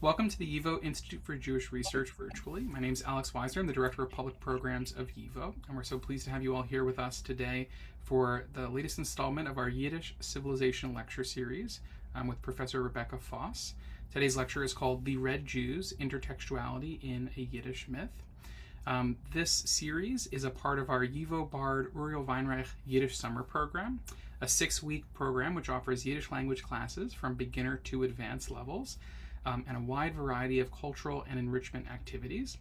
Welcome to the YIVO Institute for Jewish Research virtually. My name is Alex Weiser. I'm the Director of Public Programs of YIVO, and we're so pleased to have you all here with us today for the latest installment of our Yiddish Civilization Lecture Series with Professor Rebekka Voß. Today's lecture is called The Red Jews, Intertextuality in a Yiddish Myth. This series is a part of our YIVO Bard Uriel Weinreich Yiddish Summer Program, a 6-week program which offers Yiddish language classes from beginner to advanced levels, and a wide variety of cultural and enrichment activities.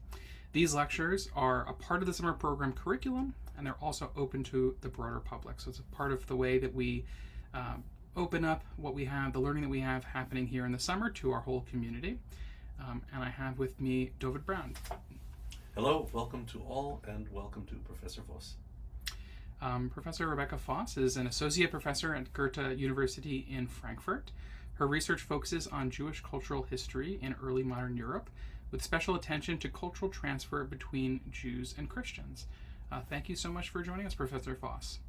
These lectures are a part of the summer program curriculum, and they're also open to the broader public. So it's a part of the way that we open up what we have, the learning that we have happening here in the summer to our whole community. And I have with me David Brown. Hello, welcome to all, and welcome to Professor Voß. Professor Rebekka Voß is an associate professor at Goethe University in Frankfurt. Her research focuses on Jewish cultural history in early modern Europe, with special attention to cultural transfer between Jews and Christians. Thank you so much for joining us, Professor Voß.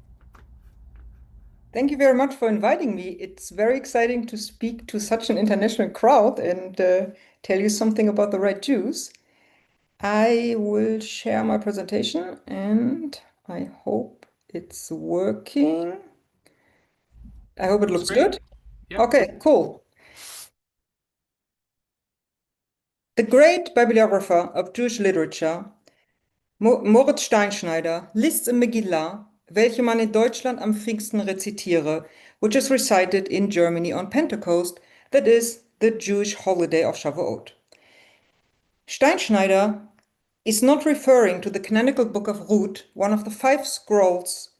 Thank you very much for inviting me. It's very exciting to speak to such an international crowd and tell you something about the Red Jews. I will share my presentation, and I hope it's working. I hope it looks good. Yep. Okay, cool. The great bibliographer of Jewish literature, Moritz Steinschneider, lists a Megillah, welche man in Deutschland am Pfingsten rezitiere, which is recited in Germany on Pentecost, that is, the Jewish holiday of Shavuot. Steinschneider is not referring to the canonical book of Ruth, one of the 5 scrolls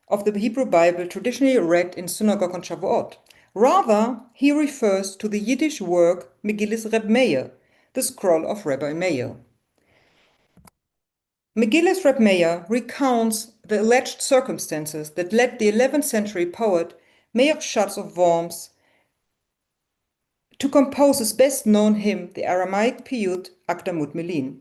of the Hebrew Bible traditionally read in synagogue on Shavuot. Rather, he refers to the Yiddish work Megillas Reb Meir, the scroll of Rabbi Meir. Megillas Reb Meir recounts the alleged circumstances that led the 11th century poet Meir Schatz of Worms to compose his best-known hymn, the Aramaic piyut Akdamut Milin.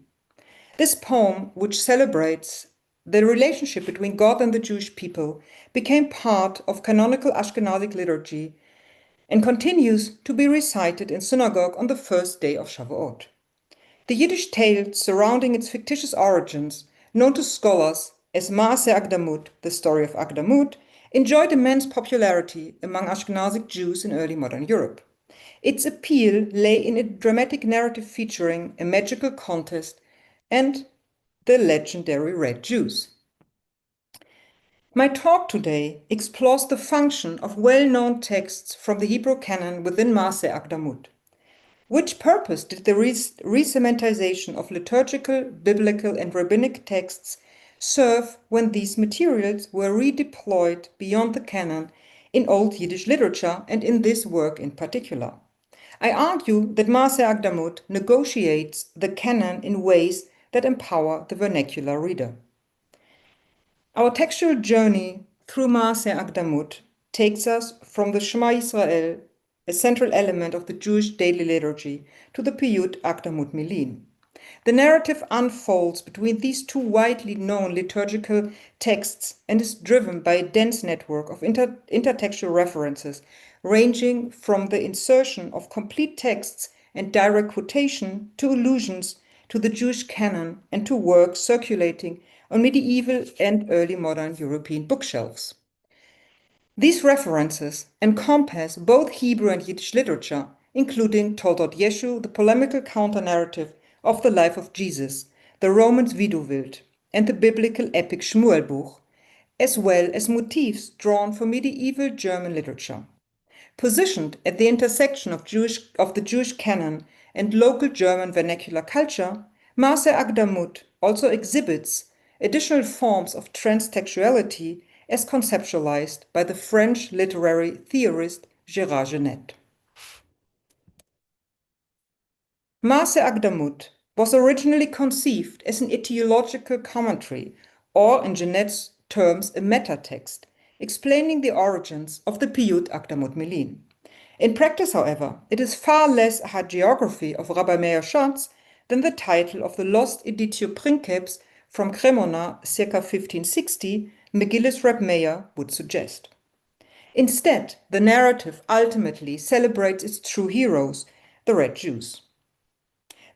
This poem, which celebrates the relationship between God and the Jewish people, became part of canonical Ashkenazic liturgy and continues to be recited in synagogue on the first day of Shavuot. The Yiddish tale surrounding its fictitious origins, known to scholars as Maaseh Akdamut, the story of Akdamut, enjoyed immense popularity among Ashkenazic Jews in early modern Europe. Its appeal lay in a dramatic narrative featuring a magical contest and the legendary Red Jews. My talk today explores the function of well-known texts from the Hebrew canon within Maaseh Akdamut. Which purpose did the resementization of liturgical, biblical, and rabbinic texts serve when these materials were redeployed beyond the canon in Old Yiddish literature and in this work in particular? I argue that Maaseh Akdamut negotiates the canon in ways that empower the vernacular reader. Our textual journey through Maaseh Akdamut takes us from the Shema Yisrael, a central element of the Jewish daily liturgy, to the piyut Akdamut Milin. The narrative unfolds between these 2 widely known liturgical texts and is driven by a dense network of intertextual references, ranging from the insertion of complete texts and direct quotation to allusions to the Jewish canon and to works circulating on medieval and early modern European bookshelves. These references encompass both Hebrew and Yiddish literature, including Toledot Yeshu, the polemical counter-narrative of the life of Jesus, the Roman Viduvilt, and the biblical epic Shmuel Buch, as well as motifs drawn from medieval German literature. Positioned at the intersection of the Jewish canon and local German vernacular culture, Maaseh Akdamut also exhibits additional forms of transtextuality as conceptualized by the French literary theorist Gérard Genette. Maaseh Akdamut was originally conceived as an etiological commentary, or in Genette's terms, a metatext, explaining the origins of the piyut Akdamut Milin. In practice, however, it is far less a hagiography of Rabbi Meir Schatz than the title of the lost Editio Princeps from Cremona circa 1560, Megillas Reb Meir, would suggest. Instead, the narrative ultimately celebrates its true heroes, the Red Jews.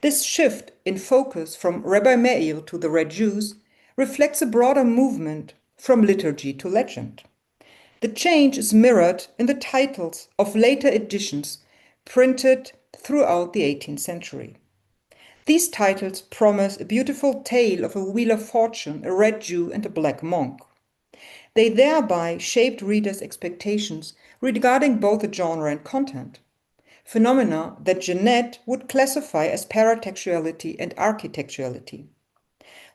This shift in focus from Rabbi Meir to the Red Jews reflects a broader movement from liturgy to legend. The change is mirrored in the titles of later editions printed throughout the 18th century. These titles promise a beautiful tale of a wheel of fortune, a red Jew and a black monk. They thereby shaped readers' expectations regarding both the genre and content, phenomena that Jeanette would classify as paratextuality and architectuality.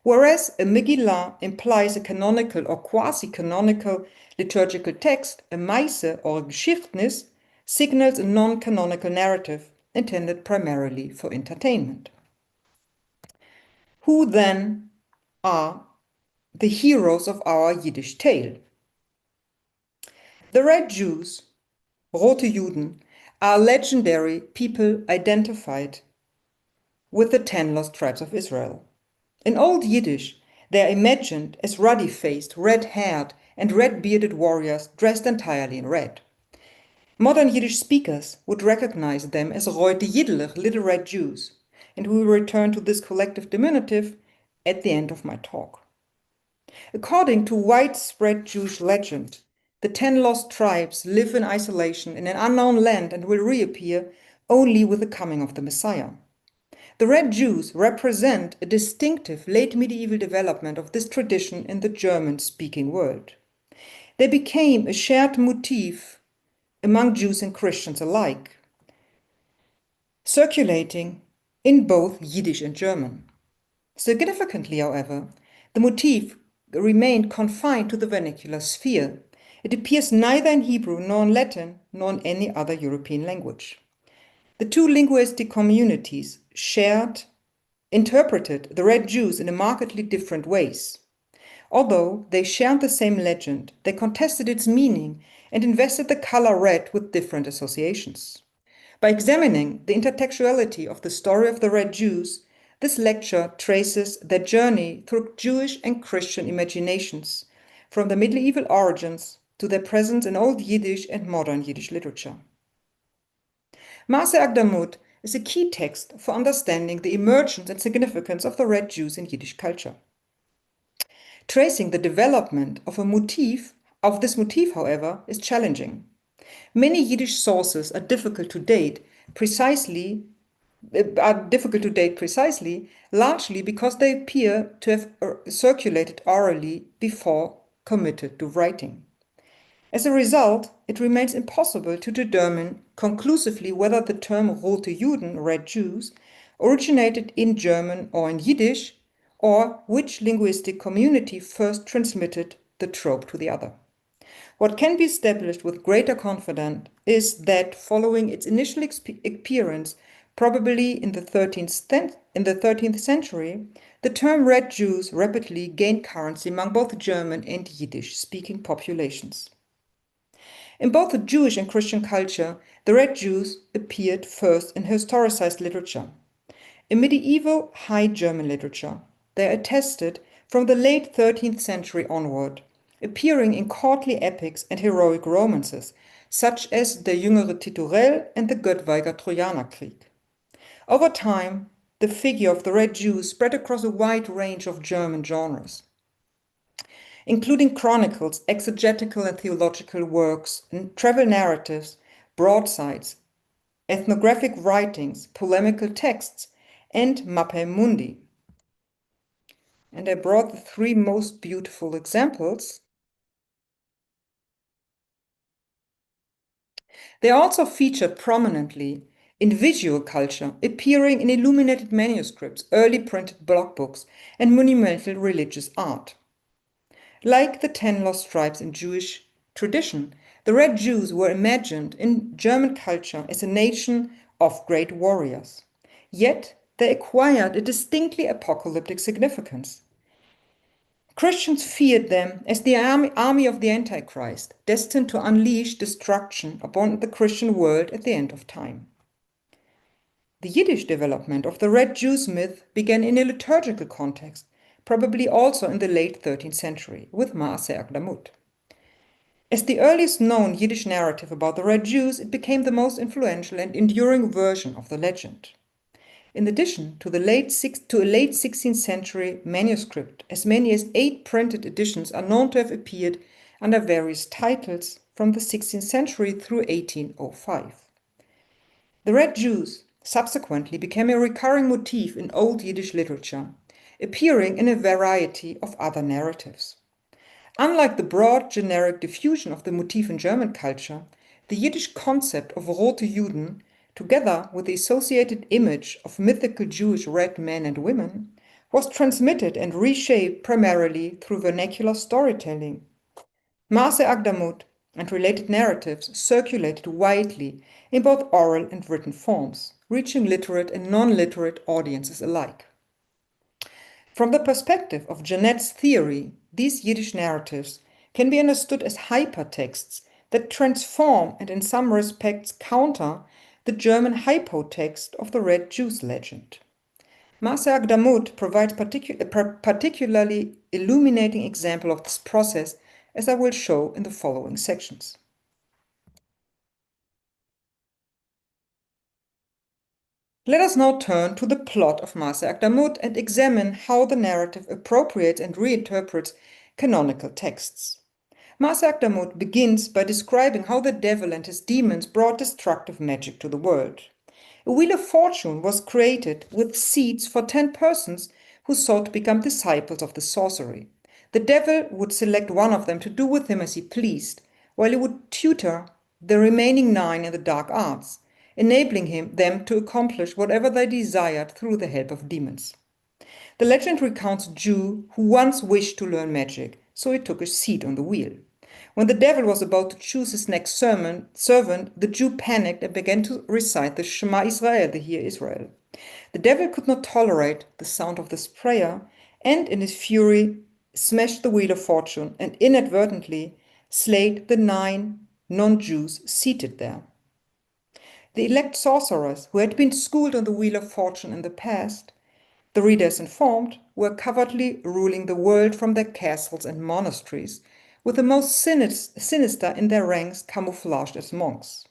Whereas a Megillah implies a canonical or quasi-canonical liturgical text, a Meise or a Geschichtnis signals a non-canonical narrative intended primarily for entertainment. Who then are the heroes of our Yiddish tale? The Red Jews, rote Juden, are legendary people identified with the 10 lost tribes of Israel. In Old Yiddish, they are imagined as ruddy-faced, red-haired, and red-bearded warriors dressed entirely in red. Modern Yiddish speakers would recognize them as royte, yidlekh, little red Jews, and we will return to this collective diminutive at the end of my talk. According to widespread Jewish legend, the 10 lost tribes live in isolation in an unknown land and will reappear only with the coming of the Messiah. The Red Jews represent a distinctive late medieval development of this tradition in the German-speaking world. They became a shared motif among Jews and Christians alike, circulating in both Yiddish and German. Significantly, however, the motif remained confined to the vernacular sphere. It appears neither in Hebrew nor in Latin nor in any other European language. The two linguistic communities interpreted the Red Jews in markedly different ways. Although they shared the same legend, they contested its meaning and invested the color red with different associations. By examining the intertextuality of the story of the Red Jews, this lecture traces their journey through Jewish and Christian imaginations, from their medieval origins to their presence in Old Yiddish and modern Yiddish literature. Maaseh Akdamut is a key text for understanding the emergence and significance of the Red Jews in Yiddish culture. Tracing the development of this motif, however, is challenging. Many Yiddish sources are difficult to date precisely, largely because they appear to have circulated orally before committed to writing. As a result, it remains impossible to determine conclusively whether the term rote Juden, red Jews, originated in German or in Yiddish, or which linguistic community first transmitted the trope to the other. What can be established with greater confidence is that following its initial appearance, probably in the 13th century, the term Red Jews rapidly gained currency among both German and Yiddish-speaking populations. In both the Jewish and Christian culture, the Red Jews appeared first in historicized literature. In medieval High German literature, they are attested from the late 13th century onward, appearing in courtly epics and heroic romances, such as Der Jüngere Titurel and the Göttweiger Trojanerkrieg. Over time, the figure of the Red Jews spread across a wide range of German genres, including chronicles, exegetical and theological works, and travel narratives, broadsides, ethnographic writings, polemical texts, and Mappe Mundi. And I brought the 3 most beautiful examples. They also featured prominently in visual culture, appearing in illuminated manuscripts, early printed block books, and monumental religious art. Like the 10 lost tribes in Jewish tradition, the Red Jews were imagined in German culture as a nation of great warriors. Yet they acquired a distinctly apocalyptic significance. Christians feared them as the army of the Antichrist, destined to unleash destruction upon the Christian world at the end of time. The Yiddish development of the Red Jews myth began in a liturgical context, probably also in the late 13th century, with Maaseh Akdamut. As the earliest known Yiddish narrative about the Red Jews, it became the most influential and enduring version of the legend. In addition to a late 16th century manuscript, as many as 8 printed editions are known to have appeared under various titles from the 16th century through 1805. The red Jews subsequently became a recurring motif in Old Yiddish literature, appearing in a variety of other narratives. Unlike the broad generic diffusion of the motif in German culture, the Yiddish concept of rote Juden, together with the associated image of mythical Jewish red men and women, was transmitted and reshaped primarily through vernacular storytelling. Maase Agdamut and related narratives circulated widely in both oral and written forms, reaching literate and non-literate audiences alike. From the perspective of Janet's theory, these Yiddish narratives can be understood as hypertexts that transform and in some respects counter the German hypotext of the Red Jews legend. Maase Agdamut provides a particularly illuminating example of this process, as I will show in the following sections. Let us now turn to the plot of Maase Agdamut and examine how the narrative appropriates and reinterprets canonical texts. Maase Agdamut begins by describing how the devil and his demons brought destructive magic to the world. A wheel of fortune was created with seats for 10 persons who sought to become disciples of the sorcery. The devil would select one of them to do with him as he pleased, while he would tutor the remaining 9 in the dark arts, enabling them to accomplish whatever they desired through the help of demons. The legend recounts a Jew who once wished to learn magic, so he took a seat on the wheel. When the devil was about to choose his next servant, the Jew panicked and began to recite the Shema Israel, the Hear Israel. The devil could not tolerate the sound of this prayer and in his fury smashed the wheel of fortune and inadvertently slayed the 9 non-Jews seated there. The elect sorcerers, who had been schooled on the Wheel of Fortune in the past, the reader is informed, were covertly ruling the world from their castles and monasteries, with the most sinister in their ranks camouflaged as monks.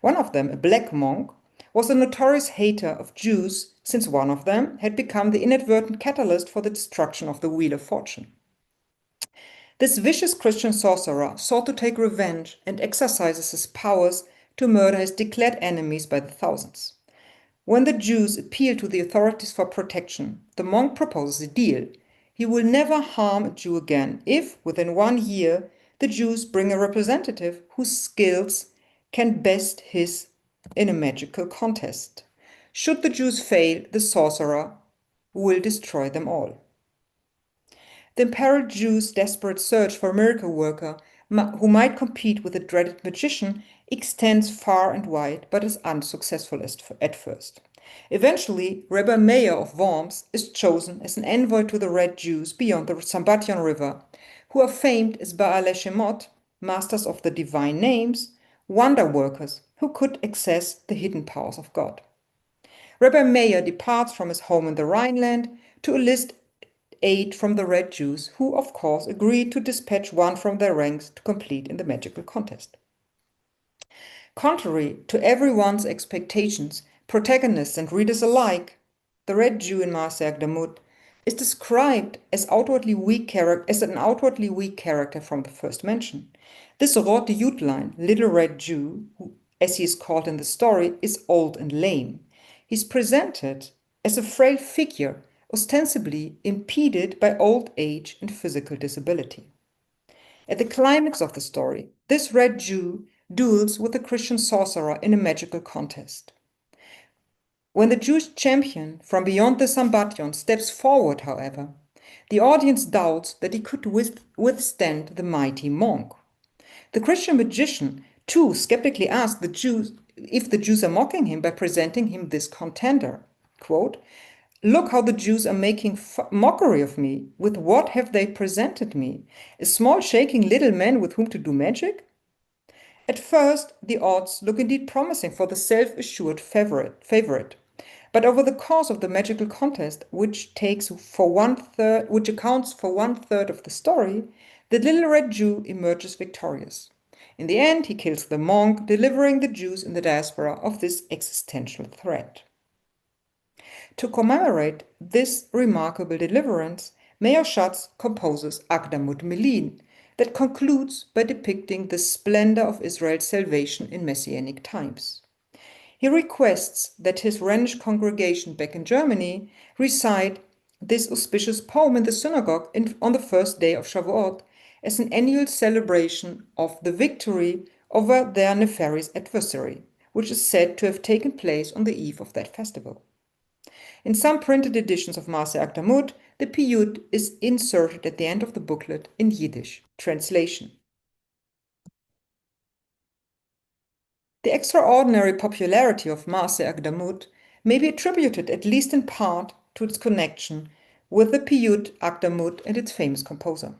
One of them, a black monk, was a notorious hater of Jews, since one of them had become the inadvertent catalyst for the destruction of the Wheel of Fortune. This vicious Christian sorcerer sought to take revenge and exercises his powers to murder his declared enemies by the thousands. When the Jews appeal to the authorities for protection, the monk proposes a deal. He will never harm a Jew again if, within 1 year, the Jews bring a representative whose skills can best his in a magical contest. Should the Jews fail, the sorcerer will destroy them all. The imperiled Jews' desperate search for a miracle worker who might compete with the dreaded magician extends far and wide, but is unsuccessful at first. Eventually, Rabbi Meir of Worms is chosen as an envoy to the Red Jews beyond the Sambation River, who are famed as Baalei Shemot, masters of the divine names, wonder workers who could access the hidden powers of God. Rabbi Meir departs from his home in the Rhineland to enlist aid from the Red Jews, who, of course, agreed to dispatch one from their ranks to compete in the magical contest. Contrary to everyone's expectations, protagonists and readers alike, the Red Jew in Maase Agdamut is described as an outwardly weak character from the first mention. This rote Judlein, little red Jew, who, as he is called in the story, is old and lame. He's presented as a frail figure, ostensibly impeded by old age and physical disability. At the climax of the story, this red Jew duels with a Christian sorcerer in a magical contest. When the Jewish champion from beyond the Sambation steps forward, however, the audience doubts that he could withstand the mighty monk. The Christian magician, too, skeptically asks if the Jews are mocking him by presenting him this contender. Quote, "Look how the Jews are making mockery of me. With what have they presented me? A small shaking little man with whom to do magic?" At first, the odds look indeed promising for the self-assured favorite. But over the course of the magical contest, which accounts for 1/3 of the story, the little red Jew emerges victorious. In the end, he kills the monk, delivering the Jews in the diaspora of this existential threat. To commemorate this remarkable deliverance, Meir Schatz composes Akdamut Melin, that concludes by depicting the splendor of Israel's salvation in Messianic times. He requests that his Rhenish congregation back in Germany recite this auspicious poem in the synagogue on the first day of Shavuot as an annual celebration of the victory over their nefarious adversary, which is said to have taken place on the eve of that festival. In some printed editions of Maaseh Akdamut, the piyut is inserted at the end of the booklet in Yiddish translation. The extraordinary popularity of Maaseh Akdamut may be attributed, at least in part, to its connection with the piyut Akdamut and its famous composer.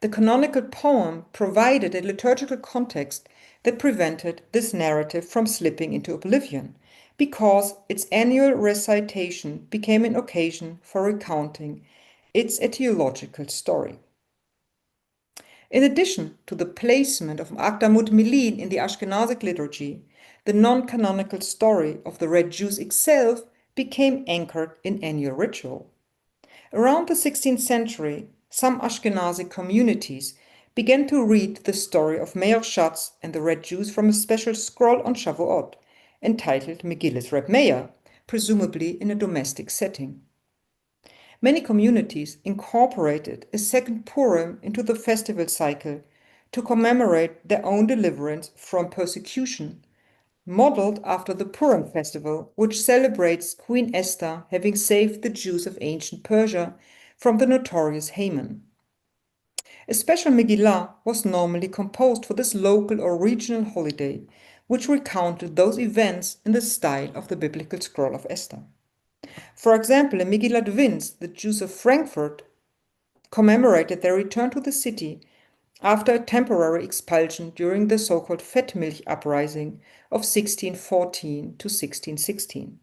The canonical poem provided a liturgical context that prevented this narrative from slipping into oblivion, because its annual recitation became an occasion for recounting its etiological story. In addition to the placement of Akdamut Melin in the Ashkenazic liturgy, the non-canonical story of the Red Jews itself became anchored in annual ritual. Around the 16th century, some Ashkenazic communities began to read the story of Meir Schatz and the Red Jews from a special scroll on Shavuot, entitled Megillas Reb Meir, presumably in a domestic setting. Many communities incorporated a second Purim into the festival cycle to commemorate their own deliverance from persecution, modeled after the Purim festival, which celebrates Queen Esther having saved the Jews of ancient Persia from the notorious Haman. A special Megillah was normally composed for this local or regional holiday, which recounted those events in the style of the biblical scroll of Esther. For example, in Megillat Vinz, the Jews of Frankfurt commemorated their return to the city after a temporary expulsion during the so-called Fettmilch uprising of 1614 to 1616.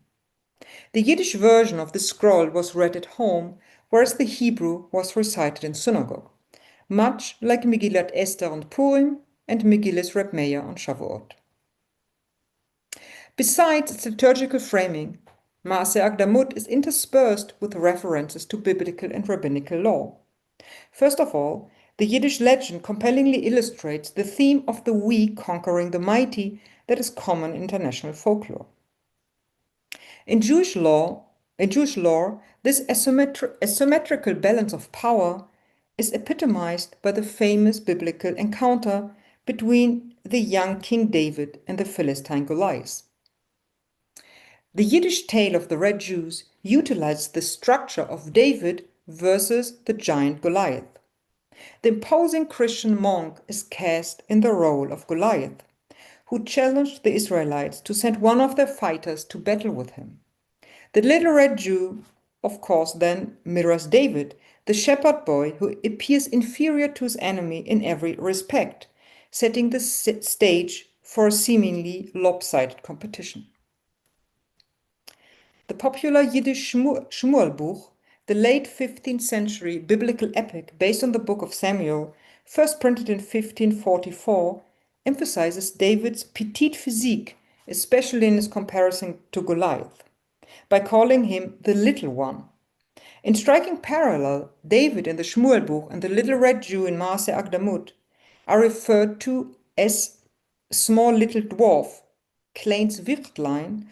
The Yiddish version of the scroll was read at home, whereas the Hebrew was recited in synagogue, much like Megillat Esther on Purim and Megillas Reb Meir on Shavuot. Besides its liturgical framing, Maaseh Akdamut is interspersed with references to biblical and rabbinical law. First of all, the Yiddish legend compellingly illustrates the theme of the weak conquering the mighty that is common in international folklore. In Jewish lore, this asymmetrical balance of power is epitomized by the famous biblical encounter between the young King David and the Philistine Goliath. The Yiddish tale of the Red Jews utilizes the structure of David versus the giant Goliath. The imposing Christian monk is cast in the role of Goliath, who challenged the Israelites to send one of their fighters to battle with him. The little red Jew, of course, then mirrors David, the shepherd boy who appears inferior to his enemy in every respect, setting the stage for a seemingly lopsided competition. The popular Yiddish Shmuel, the late 15th century biblical epic based on the book of Samuel, first printed in 1544, emphasizes David's petite physique, especially in his comparison to Goliath, by calling him the little one. In striking parallel, David in the Shmuel and the little red Jew in Maaseh Akdamut are referred to as small little dwarf, kleins Wichtlein,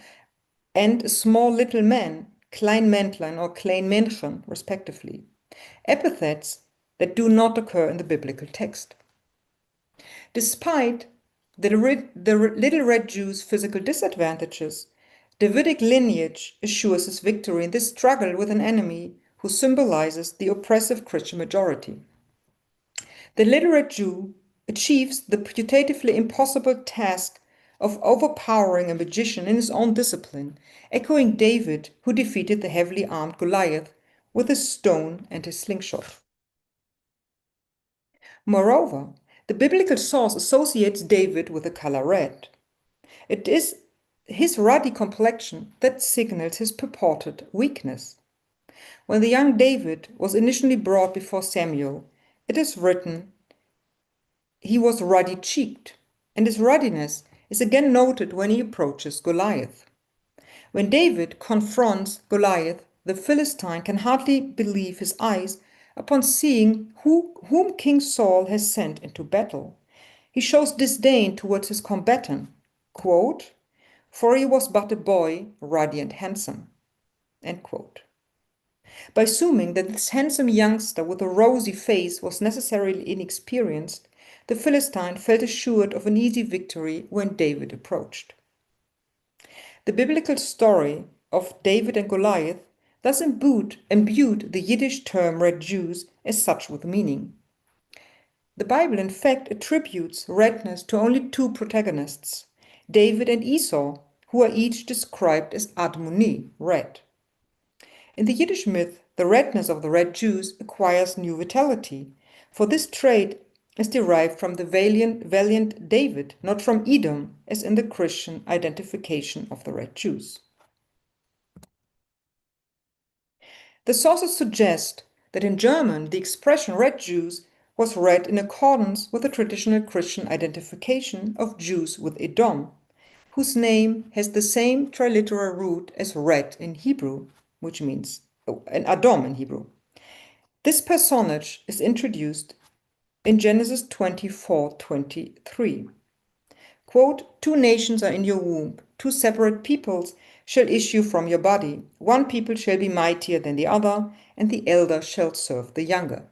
and a small little man, klein Mäntlein or klein Männchen, respectively, epithets that do not occur in the biblical text. Despite the little red Jew's physical disadvantages, Davidic lineage assures his victory in this struggle with an enemy who symbolizes the oppressive Christian majority. The little red Jew achieves the putatively impossible task of overpowering a magician in his own discipline, echoing David, who defeated the heavily armed Goliath with a stone and a slingshot. Moreover, the biblical source associates David with the color red. It is his ruddy complexion that signals his purported weakness. When the young David was initially brought before Samuel, it is written he was ruddy-cheeked, and his ruddiness is again noted when he approaches Goliath. When David confronts Goliath, the Philistine can hardly believe his eyes upon seeing whom King Saul has sent into battle. He shows disdain towards his combatant, quote, "For he was but a boy, ruddy and handsome," end quote. By assuming that this handsome youngster with a rosy face was necessarily inexperienced, the Philistine felt assured of an easy victory when David approached. The biblical story of David and Goliath thus imbued the Yiddish term red Jews as such with meaning. The Bible, in fact, attributes redness to only two protagonists, David and Esau, who are each described as admoni, red. In the Yiddish myth, the redness of the red Jews acquires new vitality, for this trait is derived from the valiant David, not from Edom, as in the Christian identification of the red Jews. The sources suggest that in German the expression red Jews was read in accordance with the traditional Christian identification of Jews with Edom, whose name has the same triliteral root as red in Hebrew, which means an Adom in Hebrew. This personage is introduced in Genesis 24:23. Quote, "Two nations are in your womb, two separate peoples shall issue from your body. One people shall be mightier than the other, and the elder shall serve the younger."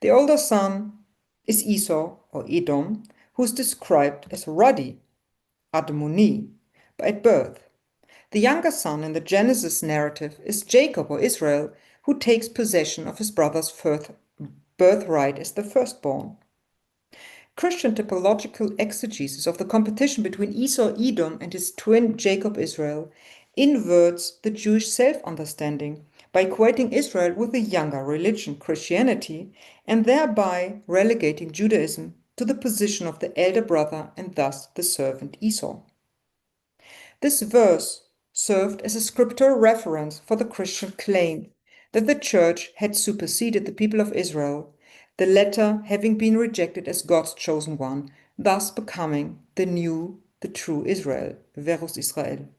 The older son is Esau, or Edom, who is described as ruddy, admoni, at birth. The younger son in the Genesis narrative is Jacob, or Israel, who takes possession of his brother's birthright as the firstborn. Christian typological exegesis of the competition between Esau Edom and his twin Jacob Israel inverts the Jewish self-understanding by equating Israel with the younger religion, Christianity, and thereby relegating Judaism to the position of the elder brother and thus the servant Esau. This verse served as a scriptural reference for the Christian claim that the church had superseded the people of Israel, the latter having been rejected as God's chosen one, thus becoming the true Israel, Verus Israel.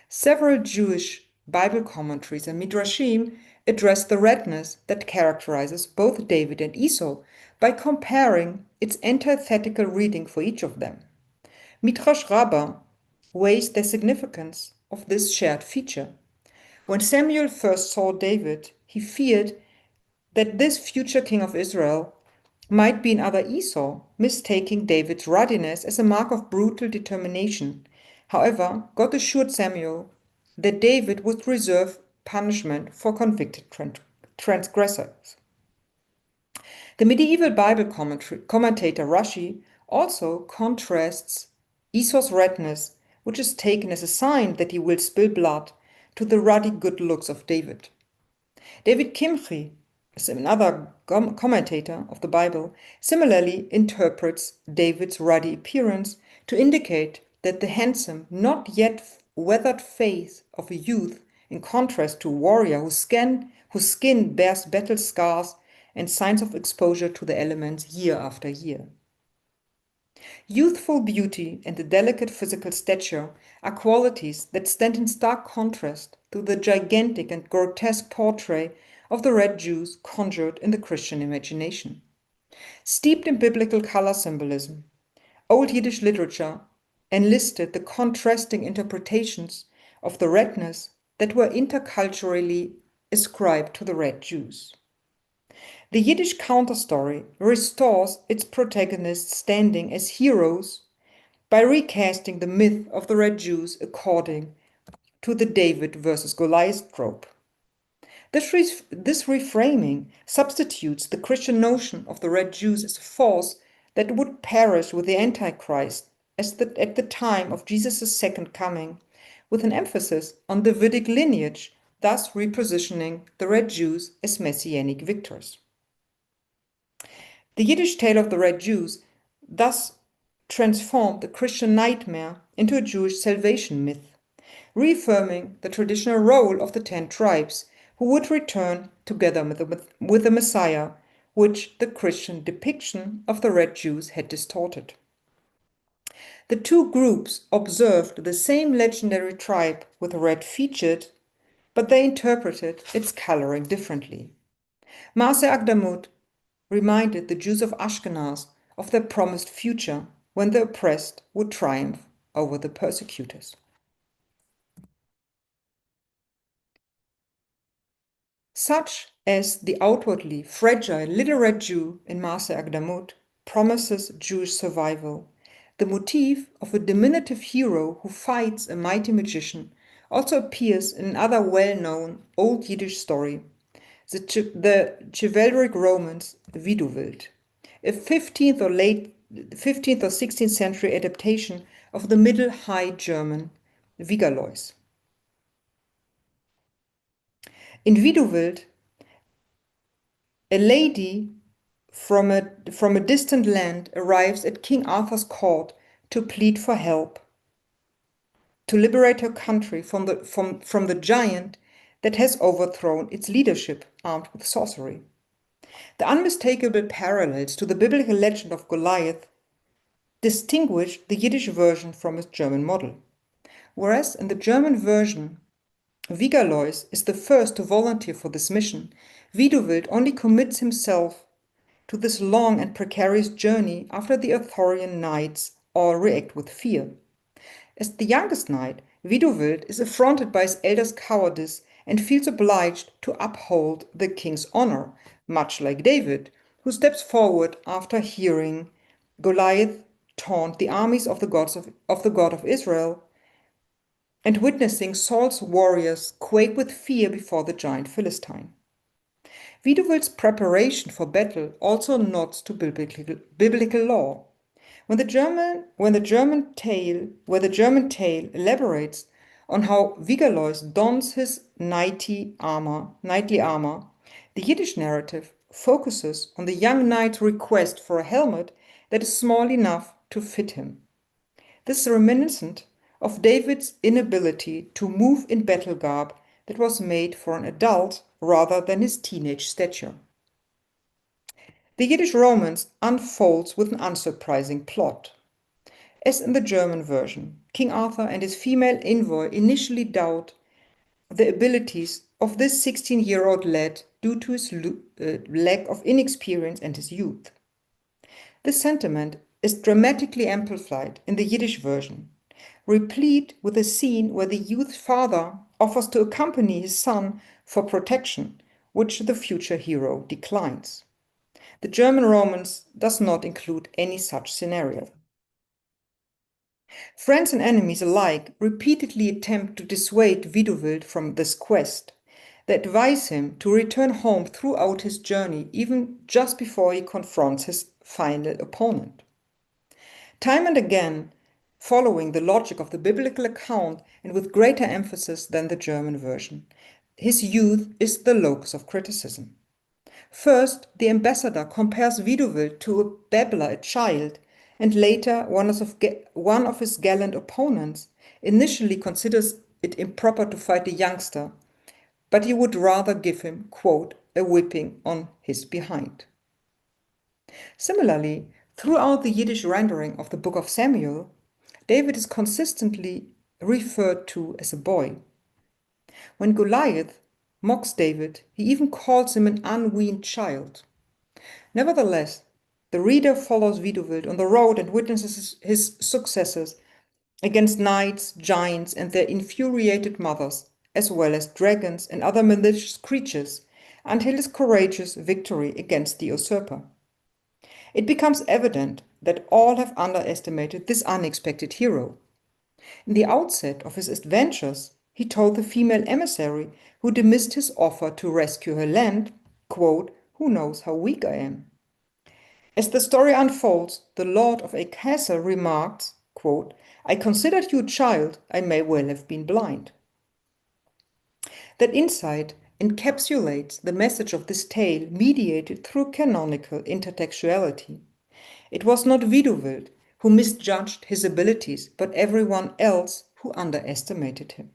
Several Jewish Bible commentaries and midrashim address the redness that characterizes both David and Esau by comparing its antithetical reading for each of them. Midrash Rabbah weighs the significance of this shared feature. When Samuel first saw David, he feared that this future king of Israel might be another Esau, mistaking David's ruddiness as a mark of brutal determination. However, God assured Samuel that David would reserve punishment for convicted transgressors. The medieval Bible commentator Rashi also contrasts Esau's redness, which is taken as a sign that he will spill blood, to the ruddy good looks of David. David Kimchi, another commentator of the Bible, similarly interprets David's ruddy appearance to indicate that the handsome, not yet weathered face of a youth, in contrast to a warrior whose skin bears battle scars and signs of exposure to the elements year after year. Youthful beauty and a delicate physical stature are qualities that stand in stark contrast to the gigantic and grotesque portrait of the red Jews conjured in the Christian imagination. Steeped in biblical color symbolism, Old Yiddish literature enlisted the contrasting interpretations of the redness that were interculturally ascribed to the red Jews. The Yiddish counterstory restores its protagonists' standing as heroes by recasting the myth of the red Jews according to the David versus Goliath trope. This reframing substitutes the Christian notion of the red Jews as a force that would perish with the Antichrist at the time of Jesus' second coming, with an emphasis on the Davidic lineage, thus repositioning the red Jews as messianic victors. The Yiddish tale of the red Jews thus transformed the Christian nightmare into a Jewish salvation myth, reaffirming the traditional role of the 10 tribes who would return together with the Messiah, which the Christian depiction of the red Jews had distorted. The two groups observed the same legendary tribe with red featured, but they interpreted its coloring differently. Maaseh Agdamut reminded the Jews of Ashkenaz of their promised future when the oppressed would triumph over the persecutors. Such as the outwardly fragile little red Jew in Maaseh Agdamut promises Jewish survival, the motif of a diminutive hero who fights a mighty magician also appears in another well-known Old Yiddish story, the chivalric romance Viduvilt, a 15th or 16th century adaptation of the Middle High German Vigalois. In Viduvilt, a lady from a distant land arrives at King Arthur's court to plead for help, to liberate her country from the giant that has overthrown its leadership, armed with sorcery. The unmistakable parallels to the biblical legend of Goliath distinguish the Yiddish version from its German model. Whereas in the German version, Vigalois is the first to volunteer for this mission, Viduvilt only commits himself to this long and precarious journey after the Arthurian knights all react with fear. As the youngest knight, Viduvilt is affronted by his elder's cowardice and feels obliged to uphold the king's honor, much like David, who steps forward after hearing Goliath taunt the armies of the God of Israel and witnessing Saul's warriors quake with fear before the giant Philistine. Viduvilt's preparation for battle also nods to biblical law. When the German tale elaborates on how Vigalois dons his knightly armor, the Yiddish narrative focuses on the young knight's request for a helmet that is small enough to fit him. This is reminiscent of David's inability to move in battle garb that was made for an adult rather than his teenage stature. The Yiddish romance unfolds with an unsurprising plot. As in the German version, King Arthur and his female envoy initially doubt the abilities of this 16-year-old lad due to his lack of inexperience and his youth. This sentiment is dramatically amplified in the Yiddish version, replete with a scene where the youth's father offers to accompany his son for protection, which the future hero declines. The German romance does not include any such scenario. Friends and enemies alike repeatedly attempt to dissuade Viduvilt from this quest. They advise him to return home throughout his journey, even just before he confronts his final opponent. Time and again, following the logic of the biblical account and with greater emphasis than the German version, his youth is the locus of criticism. First, the ambassador compares Viduvilt to a babbler, a child, and later one of his gallant opponents initially considers it improper to fight a youngster, but he would rather give him, quote, a whipping on his behind. Similarly, throughout the Yiddish rendering of the Book of Samuel, David is consistently referred to as a boy. When Goliath mocks David, he even calls him an unweaned child. Nevertheless, the reader follows Viduvilt on the road and witnesses his successes against knights, giants, and their infuriated mothers, as well as dragons and other malicious creatures, until his courageous victory against the usurper. It becomes evident that all have underestimated this unexpected hero. In the outset of his adventures, he told the female emissary who dismissed his offer to rescue her land, quote, "Who knows how weak I am?" As the story unfolds, the lord of a castle remarks, quote, "I considered you a child, I may well have been blind." That insight encapsulates the message of this tale mediated through canonical intertextuality. It was not Viduvilt who misjudged his abilities, but everyone else who underestimated him,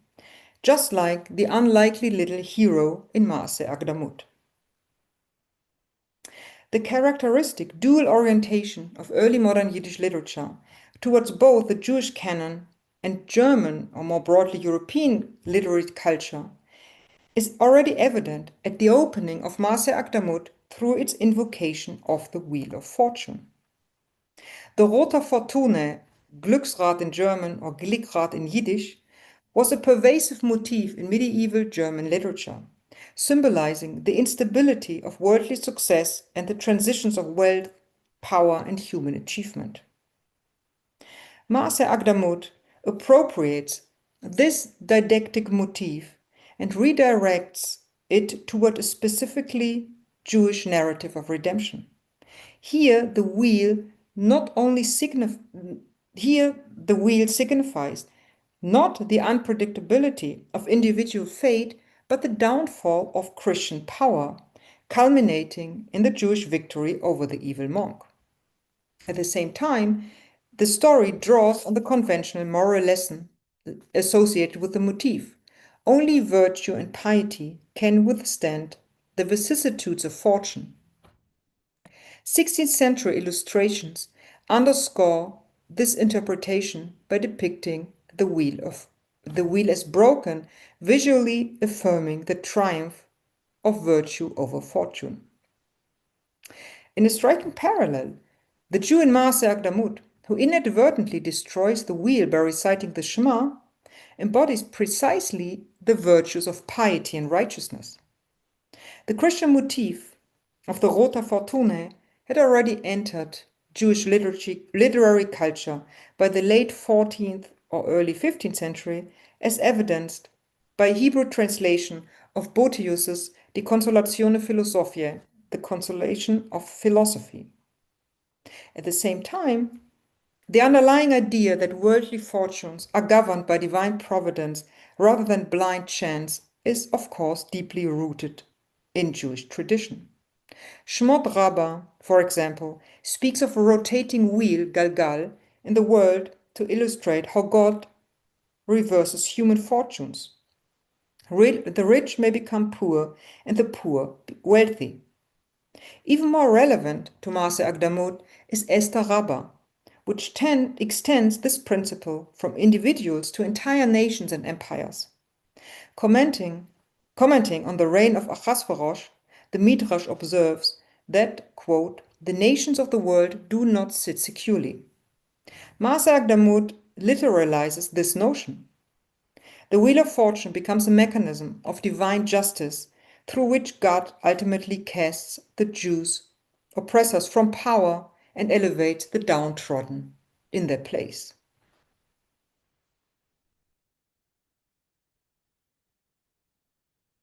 just like the unlikely little hero in Maaseh Agdamut. The characteristic dual orientation of early modern Yiddish literature towards both the Jewish canon and German, or more broadly European, literary culture is already evident at the opening of Maaseh Akdamut through its invocation of the Wheel of Fortune. The rote Fortune, Glücksrad in German or Glückrad in Yiddish, was a pervasive motif in medieval German literature, symbolizing the instability of worldly success and the transitions of wealth, power, and human achievement. Maaseh Akdamut appropriates this didactic motif and redirects it toward a specifically Jewish narrative of redemption. Here the wheel signifies not the unpredictability of individual fate, but the downfall of Christian power, culminating in the Jewish victory over the evil monk. At the same time, the story draws on the conventional moral lesson associated with the motif. Only virtue and piety can withstand the vicissitudes of fortune. 16th century illustrations underscore this interpretation by depicting the wheel as broken, visually affirming the triumph of virtue over fortune. In a striking parallel, the Jew in Maaseh Akdamut, who inadvertently destroys the wheel by reciting the Shema, embodies precisely the virtues of piety and righteousness. The Christian motif of the rote Fortune had already entered Jewish literary culture by the late 14th or early 15th century, as evidenced by a Hebrew translation of Boethius's De Consolatione Philosophiae, the Consolation of Philosophy. At the same time, the underlying idea that worldly fortunes are governed by divine providence rather than blind chance is, of course, deeply rooted in Jewish tradition. Shmot Rabbah, for example, speaks of a rotating wheel, Galgal, in the world to illustrate how God reverses human fortunes. The rich may become poor and the poor wealthy. Even more relevant to Maaseh Akdamut is Esther Rabbah, which extends this principle from individuals to entire nations and empires. Commenting on the reign of Ahasuerus, the Midrash observes that, quote, the nations of the world do not sit securely. Maaseh Akdamut literalizes this notion. The Wheel of Fortune becomes a mechanism of divine justice through which God ultimately casts the Jews' oppressors from power and elevates the downtrodden in their place.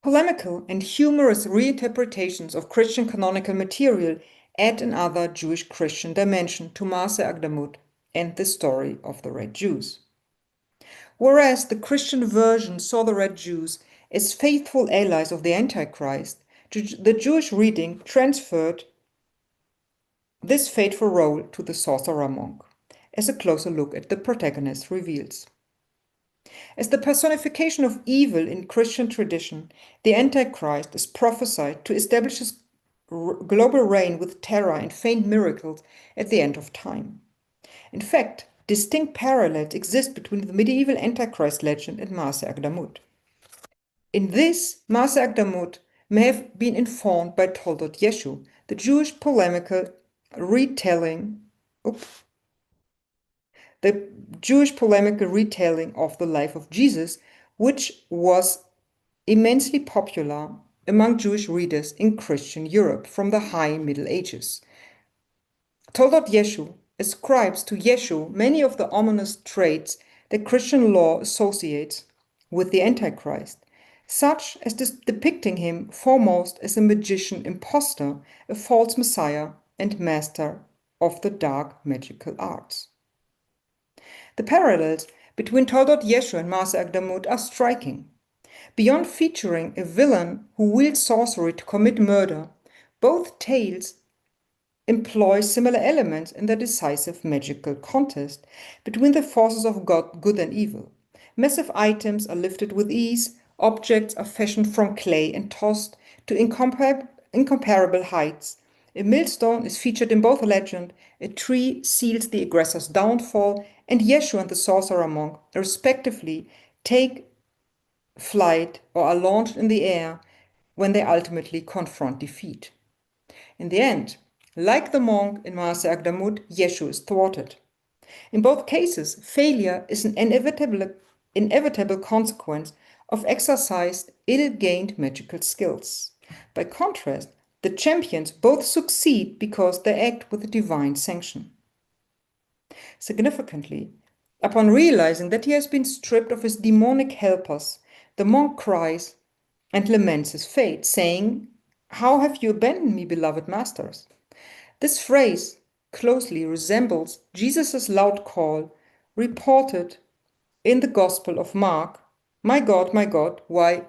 Polemical and humorous reinterpretations of Christian canonical material add another Jewish-Christian dimension to Maaseh Akdamut and the story of the Red Jews. Whereas the Christian version saw the Red Jews as faithful allies of the Antichrist, the Jewish reading transferred this fateful role to the sorcerer monk, as a closer look at the protagonist reveals. As the personification of evil in Christian tradition, the Antichrist is prophesied to establish his global reign with terror and feigned miracles at the end of time. In fact, distinct parallels exist between the medieval Antichrist legend and Maaseh Akdamut. In this, Maaseh Akdamut may have been informed by Toledot Yeshu, the Jewish polemical retelling of the life of Jesus, which was immensely popular among Jewish readers in Christian Europe from the High Middle Ages. Toledot Yeshu ascribes to Yeshu many of the ominous traits that Christian law associates with the Antichrist, such as depicting him foremost as a magician impostor, a false messiah, and master of the dark magical arts. The parallels between Toledot Yeshu and Maaseh Akdamut are striking. Beyond featuring a villain who wields sorcery to commit murder, both tales employ similar elements in the decisive magical contest between the forces of good and evil. Massive items are lifted with ease, objects are fashioned from clay and tossed to incomparable heights, A millstone is featured in both legend, a tree seals the aggressor's downfall, and Yeshu and the sorcerer monk, respectively, take flight or are launched in the air when they ultimately confront defeat. In the end, like the monk in Maase Agdamut, Yeshu is thwarted. In both cases, failure is an inevitable consequence of exercised, ill-gained magical skills. By contrast, the champions both succeed because they act with a divine sanction. Significantly, upon realizing that he has been stripped of his demonic helpers, the monk cries and laments his fate, saying, "How have you abandoned me, beloved masters?" This phrase closely resembles Jesus' loud call reported in the Gospel of Mark, my God, why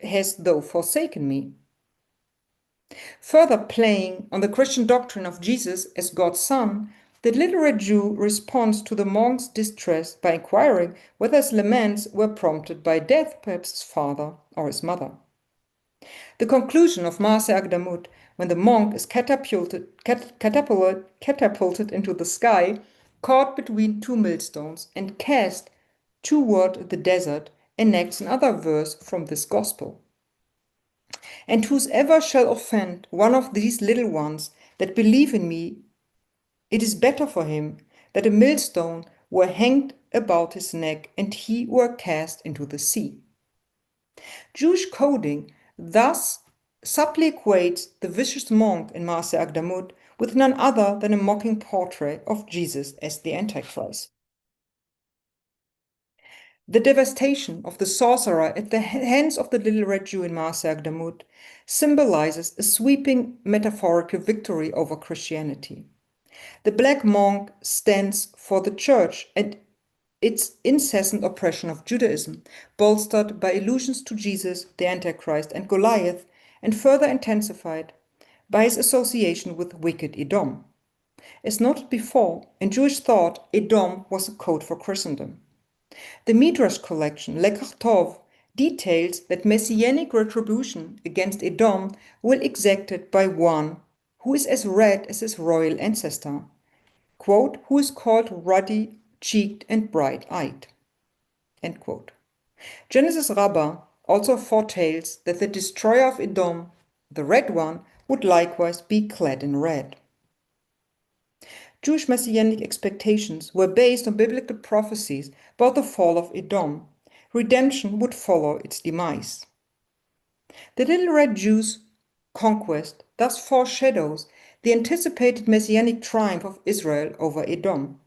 hast thou forsaken me?" Further playing on the Christian doctrine of Jesus as God's Son, the little red Jew responds to the monk's distress by inquiring whether his laments were prompted by death, perhaps his father or his mother. The conclusion of Maase Agdamut, when the monk is catapulted into the sky, caught between two millstones, and cast toward the desert, enacts another verse from this gospel. "And whosoever shall offend one of these little ones that believe in me, it is better for him that a millstone were hanged about his neck and he were cast into the sea." Jewish coding thus subtly equates the vicious monk in Maase Agdamut with none other than a mocking portrait of Jesus as the Antichrist. The devastation of the sorcerer at the hands of the little red Jew in Maase Agdamut symbolizes a sweeping metaphorical victory over Christianity. The black monk stands for the church and its incessant oppression of Judaism, bolstered by allusions to Jesus, the Antichrist, and Goliath, and further intensified by his association with wicked Edom. As noted before, in Jewish thought, Edom was a code for Christendom. The Midrash collection, Lekach Tov, details that messianic retribution against Edom will be exacted by one who is as red as his royal ancestor, quote, "who is called ruddy-cheeked and bright-eyed," end quote. Genesis Rabbah also foretells that the destroyer of Edom, the red one, would likewise be clad in red. Jewish messianic expectations were based on biblical prophecies about the fall of Edom. Redemption would follow its demise. The little red Jew's conquest thus foreshadows the anticipated messianic triumph of Israel over Edom.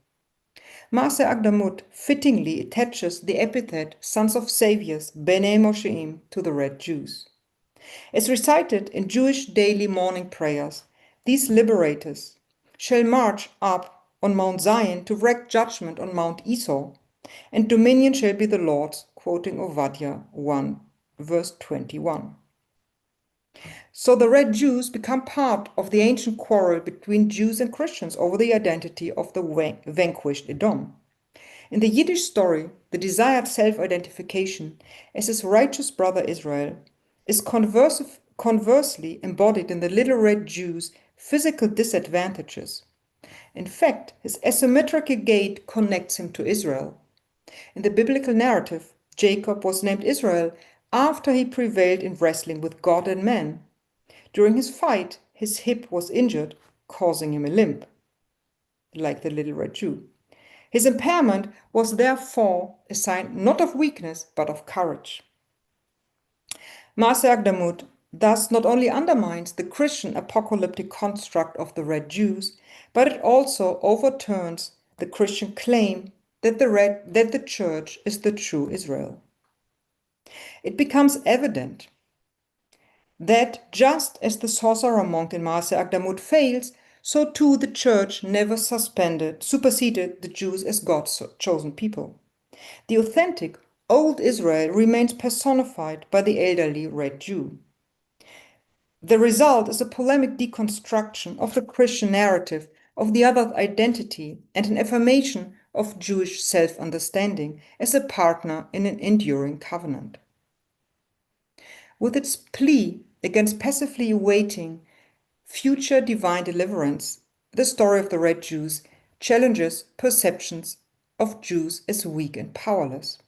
Maase Agdamut fittingly attaches the epithet sons of saviors, Bnei Mosheim, to the red Jews. As recited in Jewish daily morning prayers, these liberators shall march up on Mount Zion to wreak judgment on Mount Esau, and dominion shall be the Lord's, quoting Obadiah 1, verse 21. So the red Jews become part of the ancient quarrel between Jews and Christians over the identity of the vanquished Edom. In the Yiddish story, the desired self-identification as his righteous brother Israel is conversely embodied in the little red Jew's physical disadvantages. In fact, his asymmetrical gait connects him to Israel. In the biblical narrative, Jacob was named Israel after he prevailed in wrestling with God and man. During his fight, his hip was injured, causing him a limp, like the little red Jew. His impairment was therefore a sign not of weakness, but of courage. Maase Agdamut thus not only undermines the Christian apocalyptic construct of the red Jews, but it also overturns the Christian claim that the church is the true Israel. It becomes evident that just as the sorcerer monk in Maase Agdamut fails, so too the church never superseded the Jews as God's chosen people. The authentic Old Israel remains personified by the elderly red Jew. The result is a polemic deconstruction of the Christian narrative of the other's identity and an affirmation of Jewish self-understanding as a partner in an enduring covenant. With its plea against passively awaiting future divine deliverance, the story of the Red Jews challenges perceptions of Jews as weak and powerless.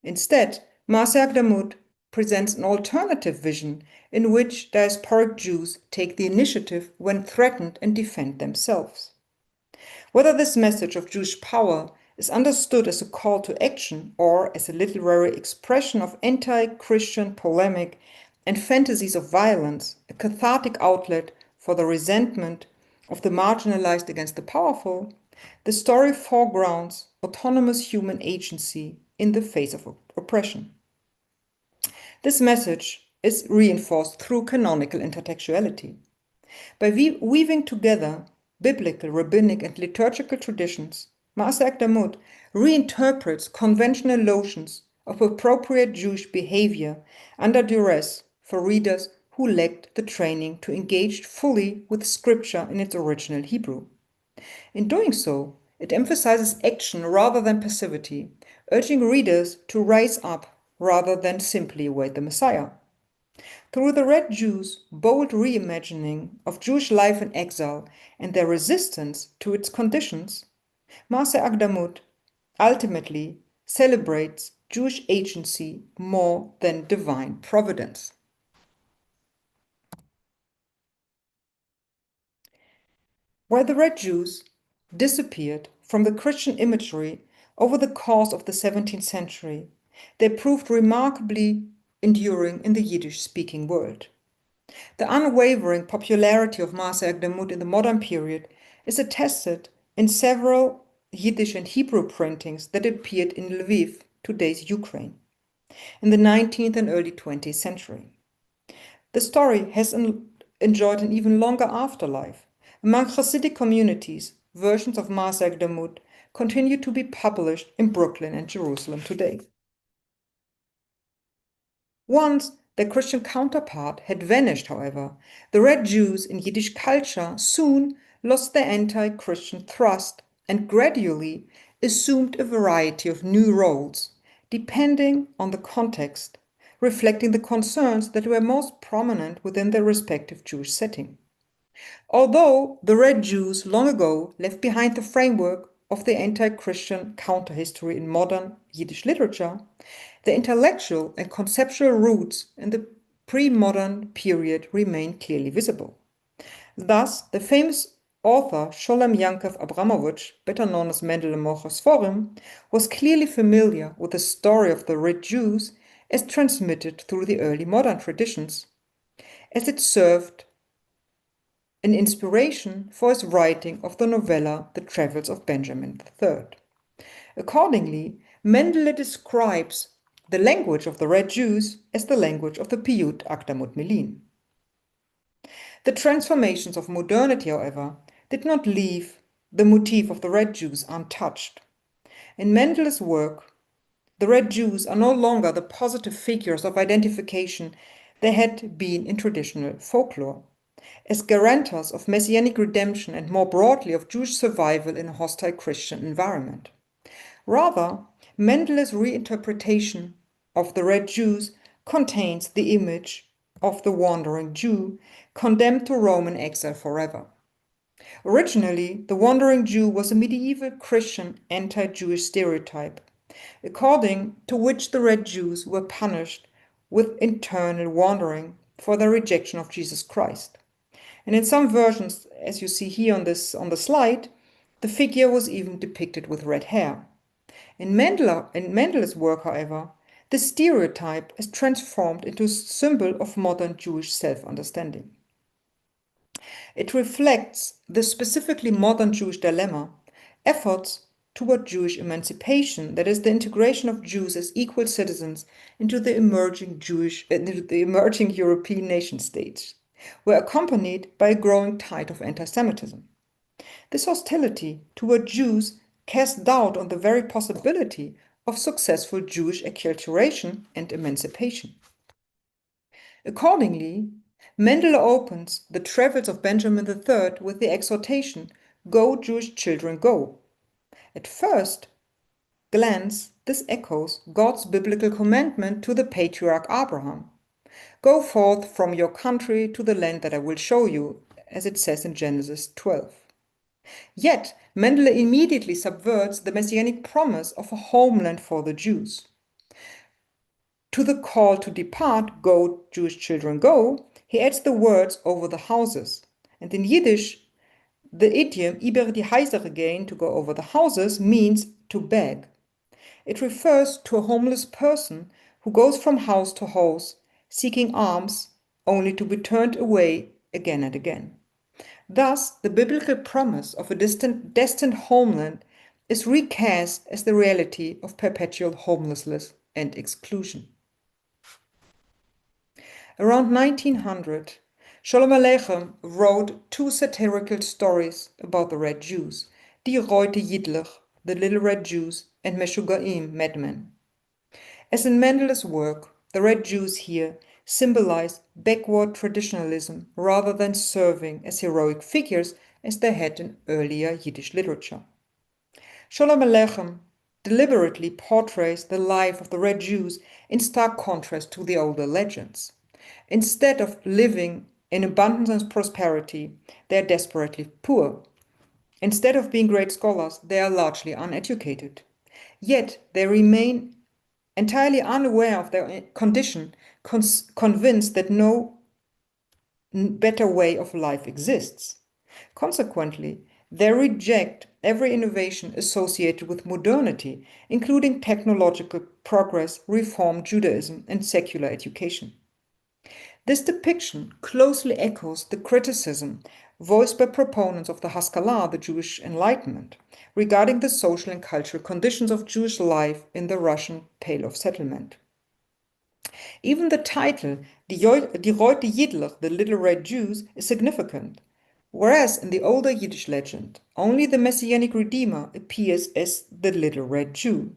Instead, Marcia Akdamut presents an alternative vision in which diasporic Jews take the initiative when threatened and defend themselves. Whether this message of Jewish power is understood as a call to action or as a literary expression of anti-Christian polemic and fantasies of violence, a cathartic outlet for the resentment of the marginalized against the powerful, the story foregrounds autonomous human agency in the face of oppression. This message is reinforced through canonical intertextuality. By weaving together biblical, rabbinic, and liturgical traditions, Marcia Akdamut reinterprets conventional notions of appropriate Jewish behavior under duress for readers who lacked the training to engage fully with scripture in its original Hebrew. In doing so, it emphasizes action rather than passivity, urging readers to rise up rather than simply await the Messiah. Through the Red Jews' bold reimagining of Jewish life in exile and their resistance to its conditions, Marcia Akdamut ultimately celebrates Jewish agency more than divine providence. While the Red Jews disappeared from the Christian imagery over the course of the 17th century, they proved remarkably enduring in the Yiddish-speaking world. The unwavering popularity of Marcia Akdamut in the modern period is attested in several Yiddish and Hebrew printings that appeared in Lviv, today's Ukraine, in the 19th and early 20th century. The story has enjoyed an even longer afterlife. Among Hasidic communities, versions of Marcia Akdamut continue to be published in Brooklyn and Jerusalem today. Once their Christian counterpart had vanished, however, the Red Jews in Yiddish culture soon lost their anti-Christian thrust and gradually assumed a variety of new roles, depending on the context, reflecting the concerns that were most prominent within their respective Jewish setting. Although the Red Jews long ago left behind the framework of the anti-Christian counterhistory in modern Yiddish literature, the intellectual and conceptual roots in the pre-modern period remain clearly visible. Thus, the famous author Sholem Yankov Abramovich, better known as Mendele Mocher Sforim, was clearly familiar with the story of the Red Jews as transmitted through the early modern traditions, as it served an inspiration for his writing of the novella The Travels of Benjamin III. Accordingly, Mendele describes the language of the Red Jews as the language of the Piyut Akdamut Milin. The transformations of modernity, however, did not leave the motif of the Red Jews untouched. In Mendele's work, the Red Jews are no longer the positive figures of identification they had been in traditional folklore, as guarantors of messianic redemption and more broadly of Jewish survival in a hostile Christian environment. Rather, Mendele's reinterpretation of the Red Jews contains the image of the wandering Jew condemned to Roman exile forever. Originally, the wandering Jew was a medieval Christian anti-Jewish stereotype, according to which the Red Jews were punished with internal wandering for their rejection of Jesus Christ. And in some versions, as you see here on the slide, the figure was even depicted with red hair. In Mendele's work, however, the stereotype is transformed into a symbol of modern Jewish self-understanding. It reflects the specifically modern Jewish dilemma, efforts toward Jewish emancipation, that is, the integration of Jews as equal citizens into the emerging European nation states, were accompanied by a growing tide of anti-Semitism. This hostility toward Jews cast doubt on the very possibility of successful Jewish acculturation and emancipation. Accordingly, Mendele opens The Travels of Benjamin III with the exhortation, "Go, Jewish children, go." At first glance, this echoes God's biblical commandment to the patriarch Abraham. "Go forth from your country to the land that I will show you," as it says in Genesis 12. Yet, Mendele immediately subverts the messianic promise of a homeland for the Jews. To the call to depart, go, Jewish children, go, he adds the words over the houses. And in Yiddish, the idiom über die Häuser gehen, to go over the houses, means to beg. It refers to a homeless person who goes from house to house, seeking alms, only to be turned away again and again. Thus, the biblical promise of a destined homeland is recast as the reality of perpetual homelessness and exclusion. Around 1900, Sholem Aleichem wrote two satirical stories about the Red Jews, die royte yidlekh, the Little Red Jews, and Meshugaim, madmen. As in Mendele's work, the Red Jews here symbolize backward traditionalism rather than serving as heroic figures as they had in earlier Yiddish literature. Sholem Aleichem deliberately portrays the life of the Red Jews in stark contrast to the older legends. Instead of living in abundance and prosperity, they are desperately poor. Instead of being great scholars, they are largely uneducated. Yet they remain entirely unaware of their condition, convinced that no better way of life exists. Consequently, they reject every innovation associated with modernity, including technological progress, Reform Judaism, and secular education. This depiction closely echoes the criticism voiced by proponents of the Haskalah, the Jewish Enlightenment, regarding the social and cultural conditions of Jewish life in the Russian Pale of Settlement. Even the title, Die royte yidlekh, the Little Red Jews, is significant, whereas in the older Yiddish legend, only the Messianic Redeemer appears as the Little Red Jew.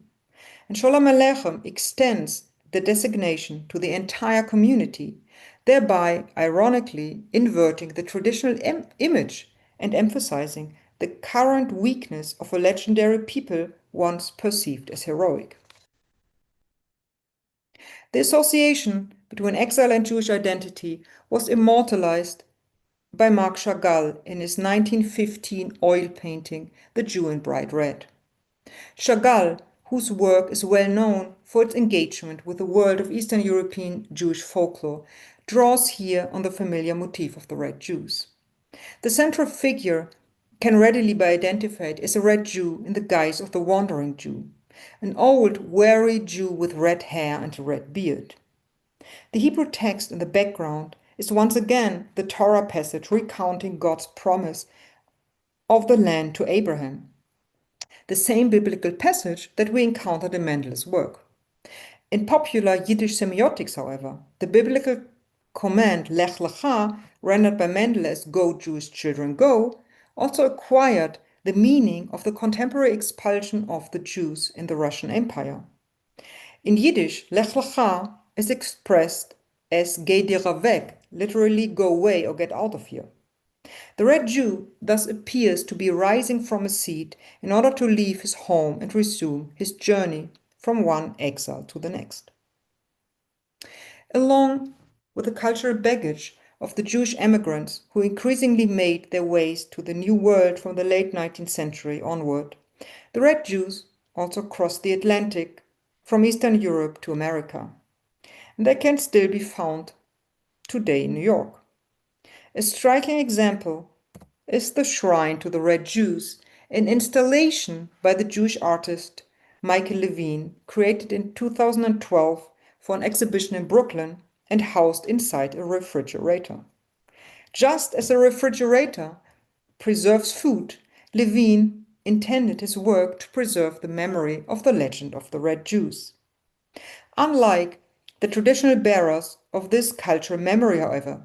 And Sholem Aleichem extends the designation to the entire community, thereby ironically inverting the traditional image and emphasizing the current weakness of a legendary people once perceived as heroic. The association between exile and Jewish identity was immortalized by Marc Chagall in his 1915 oil painting, The Jew in Bright Red. Chagall, whose work is well known for its engagement with the world of Eastern European Jewish folklore, draws here on the familiar motif of the Red Jews. The central figure can readily be identified as a Red Jew in the guise of the Wandering Jew, an old, weary Jew with red hair and a red beard. The Hebrew text in the background is once again the Torah passage recounting God's promise of the land to Abraham, the same biblical passage that we encountered in Mendele's work. In popular Yiddish semiotics, however, the biblical command lech lecha, rendered by Mendele as go, Jewish children, go, also acquired the meaning of the contemporary expulsion of the Jews in the Russian Empire. In Yiddish, lech lecha is expressed as geh dir weg, literally go away or get out of here. The Red Jew thus appears to be rising from a seat in order to leave his home and resume his journey from one exile to the next. Along with the cultural baggage of the Jewish emigrants who increasingly made their ways to the New World from the late 19th century onward, the Red Jews also crossed the Atlantic from Eastern Europe to America, and they can still be found today in New York. A striking example is the Shrine to the Red Jews, an installation by the Jewish artist Michael Levine, created in 2012 for an exhibition in Brooklyn and housed inside a refrigerator. Just as a refrigerator preserves food, Levine intended his work to preserve the memory of the legend of the Red Jews. Unlike the traditional bearers of this cultural memory, however,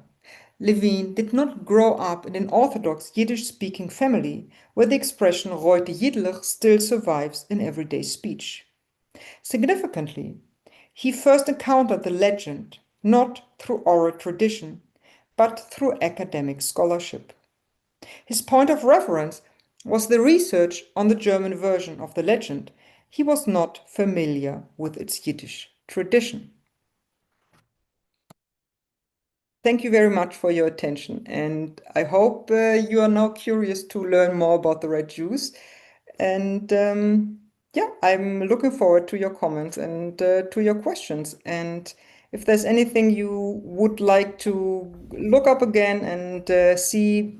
Levine did not grow up in an Orthodox Yiddish-speaking family where the expression royte yidlekh still survives in everyday speech. Significantly, he first encountered the legend not through oral tradition, but through academic scholarship. His point of reference was the research on the German version of the legend. He was not familiar with its Yiddish tradition. Thank you very much for your attention. And I hope you are now curious to learn more about the red Jews. And yeah, I'm looking forward to your comments and to your questions. And if there's anything you would like to look up again and see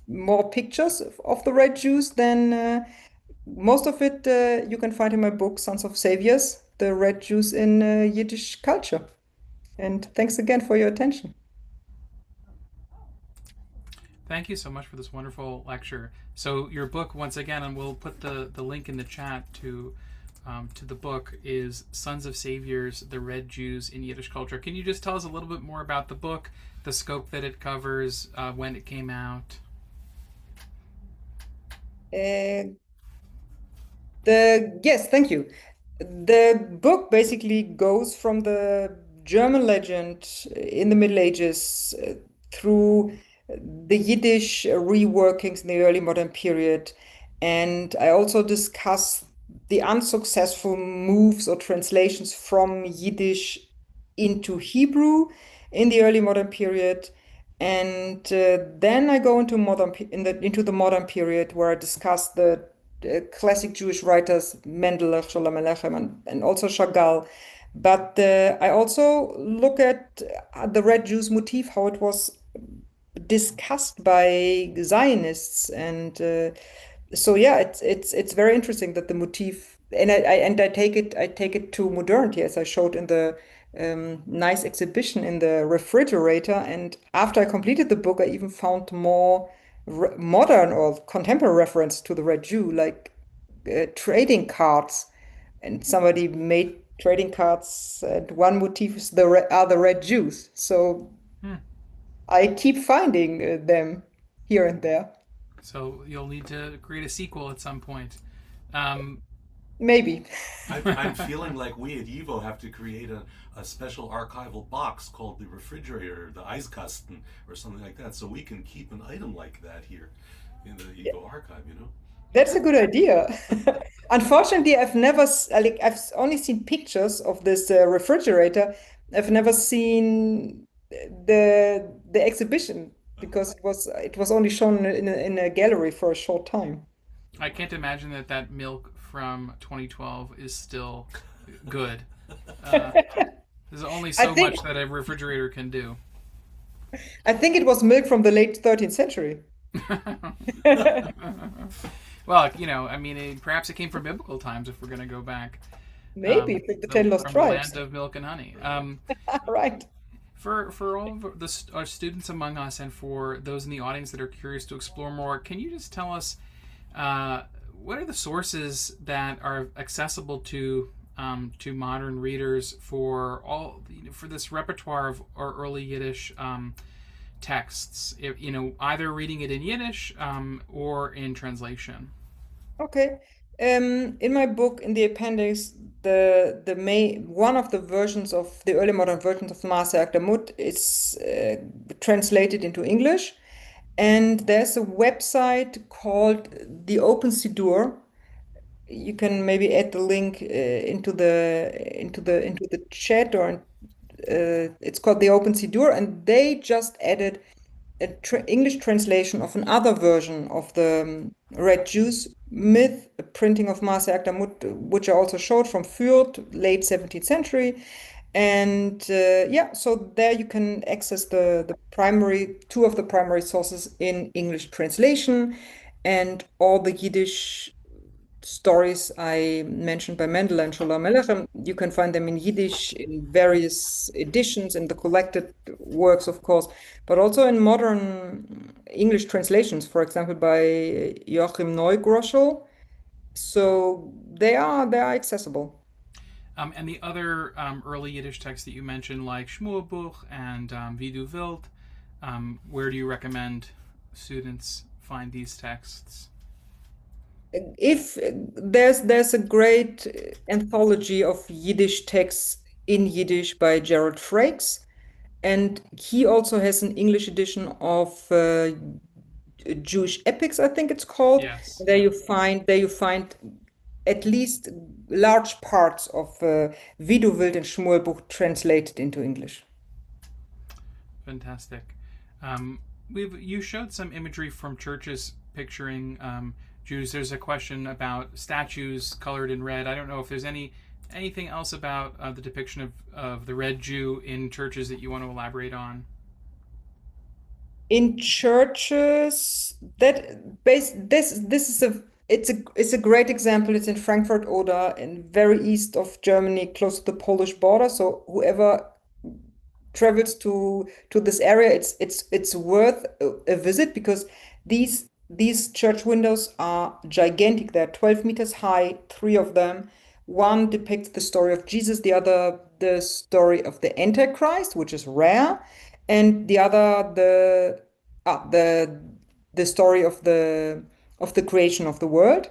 more pictures of the red Jews, then most of it you can find in my book, Sons of Saviors, the red Jews in Yiddish culture. And thanks again for your attention. Thank you so much for this wonderful lecture. So your book, once again, and we'll put the link in the chat to the book, is Sons of Saviors, the Red Jews in Yiddish Culture. Can you just tell us a little bit more about the book, the scope that it covers, when it came out? Yes, thank you. The book basically goes from the German legend in the Middle Ages through the Yiddish reworkings in the early modern period. And I also discuss the unsuccessful moves or translations from Yiddish into Hebrew in the early modern period. And then I go into into the modern period where I discuss the classic Jewish writers, Mendel, Sholem Aleichem, and also Chagall. But I also look at the Red Jews motif, how it was discussed by Zionists, and so yeah, it's very interesting that the motif, and I take it to modernity, as I showed in the nice exhibition in the refrigerator. And after I completed the book, I even found more modern or contemporary reference to the Red Jew, like trading cards. And somebody made trading cards, and one motif is are the Red Jews. So I keep finding them here and there. So you'll need to create a sequel at some point. Maybe. I'm feeling like we at YIVO have to create a special archival box called the refrigerator, the Eiskasten, or something like that, so we can keep an item like that here in the YIVO archive, you know? That's a good idea. Unfortunately, I've only seen pictures of this refrigerator. I've never seen the exhibition because it was only shown in a gallery for a short time. I can't imagine that milk from 2012 is still good. There's only I so think much that a refrigerator can do. I think it was milk from the late 13th century. Well, I mean, perhaps it came from biblical times if we're going to go back. Maybe from the 10 lost From the tribes. land of milk and honey. Right. For all of our students among us and for those in the audience that are curious to explore more, can you just tell us what are the sources that are accessible to modern readers for for this repertoire of our early Yiddish texts? Either reading it in Yiddish or in translation. Okay. In my book, in the appendix, one of the versions of the early modern versions of the Maaseh Akdamut is translated into English, and there's a website called the Open Siddur. You can maybe add the link into the chat, or it's called the Open Siddur, and they just added a English translation of another version of the Red Jews myth, a printing of Maaseh Akdamut, which I also showed from Fürth, late 17th century. And yeah, so there you can access two of the primary sources in English translation, and all the Yiddish stories I mentioned by Mendel and Sholem Aleichem. You can find them in Yiddish in various editions, in the collected works, of course, but also in modern English translations, for example, by Joachim Neugroschel. So they are accessible. And the other early Yiddish texts that you mentioned, like Shmuelbuch and Viduvilt, where do you recommend students find these texts? If there's a great anthology of Yiddish texts in Yiddish by Gerald Frakes, and he also has an English edition of Jewish epics, I think it's called. Yes. There you find at least large parts of Viduvilt and Shmuelbuch translated into English. Fantastic. You showed some imagery from churches picturing Jews. There's a question about statues colored in red. I don't know if there's anything else about the depiction of the red Jew in churches that you want to elaborate on. In churches, this is a great example. It's in Frankfurt Oder, in very east of Germany, close to the Polish border. So whoever travels to this area, it's worth a visit, because these church windows are gigantic. They're 12 meters high, three of them. One depicts the story of Jesus, the other the story of the Antichrist, which is rare, and the other the story of the creation of the world.